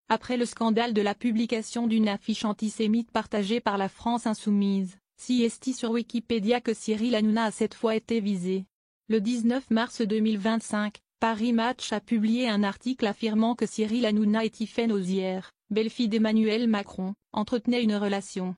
Après le scandale de la publication d'une affiche antisémite partagée par la France insoumise, CST sur Wikipédia que Cyril Hanouna a cette fois été visé. Le 19 mars 2025, Paris Match a publié un article affirmant que Cyril Hanouna et Tiffaine Ozière, belle-fille d'Emmanuel Macron, entretenaient une relation.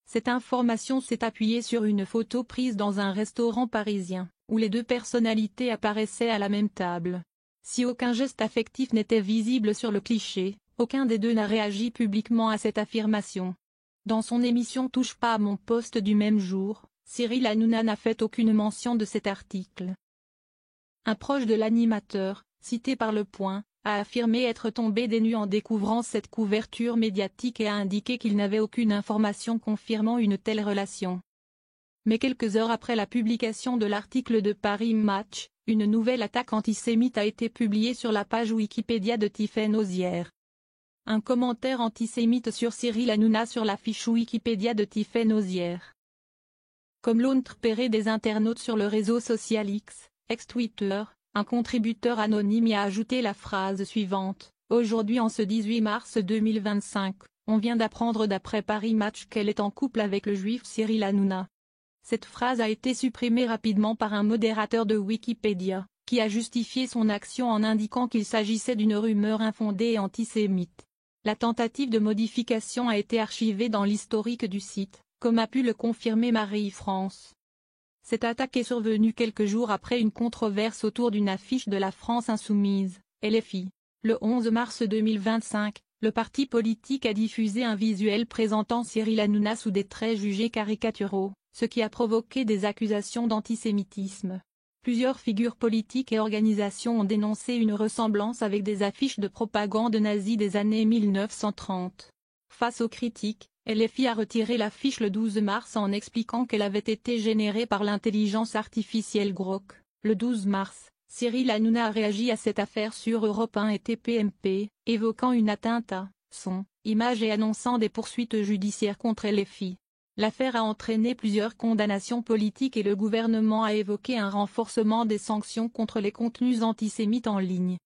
Cette information s'est appuyée sur une photo prise dans un restaurant parisien, où les deux personnalités apparaissaient à la même table. Si aucun geste affectif n'était visible sur le cliché, aucun des deux n'a réagi publiquement à cette affirmation. Dans son émission Touche pas à mon poste du même jour, Cyril Hanouna n'a fait aucune mention de cet article. Un proche de l'animateur, cité par Le Point, a affirmé être tombé des nues en découvrant cette couverture médiatique et a indiqué qu'il n'avait aucune information confirmant une telle relation. Mais quelques heures après la publication de l'article de Paris Match, une nouvelle attaque antisémite a été publiée sur la page Wikipédia de Tiffaine Ozière. Un commentaire antisémite sur Cyril Hanouna sur la fiche Wikipédia de Tiffaine Ozière. Comme l'entrepéré des internautes sur le réseau social X, ex-Twitter, un contributeur anonyme y a ajouté la phrase suivante: « Aujourd'hui en ce 18 mars 2025, on vient d'apprendre d'après Paris Match qu'elle est en couple avec le juif Cyril Hanouna. » Cette phrase a été supprimée rapidement par un modérateur de Wikipédia, qui a justifié son action en indiquant qu'il s'agissait d'une rumeur infondée et antisémite. La tentative de modification a été archivée dans l'historique du site, comme a pu le confirmer Marie-France. Cette attaque est survenue quelques jours après une controverse autour d'une affiche de la France insoumise, LFI. Le 11 mars 2025, le parti politique a diffusé un visuel présentant Cyril Hanouna sous des traits jugés caricaturaux, ce qui a provoqué des accusations d'antisémitisme. Plusieurs figures politiques et organisations ont dénoncé une ressemblance avec des affiches de propagande nazie des années 1930. Face aux critiques, LFI a retiré l'affiche le 12 mars en expliquant qu'elle avait été générée par l'intelligence artificielle Grok. Le 12 mars, Cyril Hanouna a réagi à cette affaire sur Europe 1 et TPMP, évoquant une atteinte à son image et annonçant des poursuites judiciaires contre LFI. L'affaire a entraîné plusieurs condamnations politiques et le gouvernement a évoqué un renforcement des sanctions contre les contenus antisémites en ligne.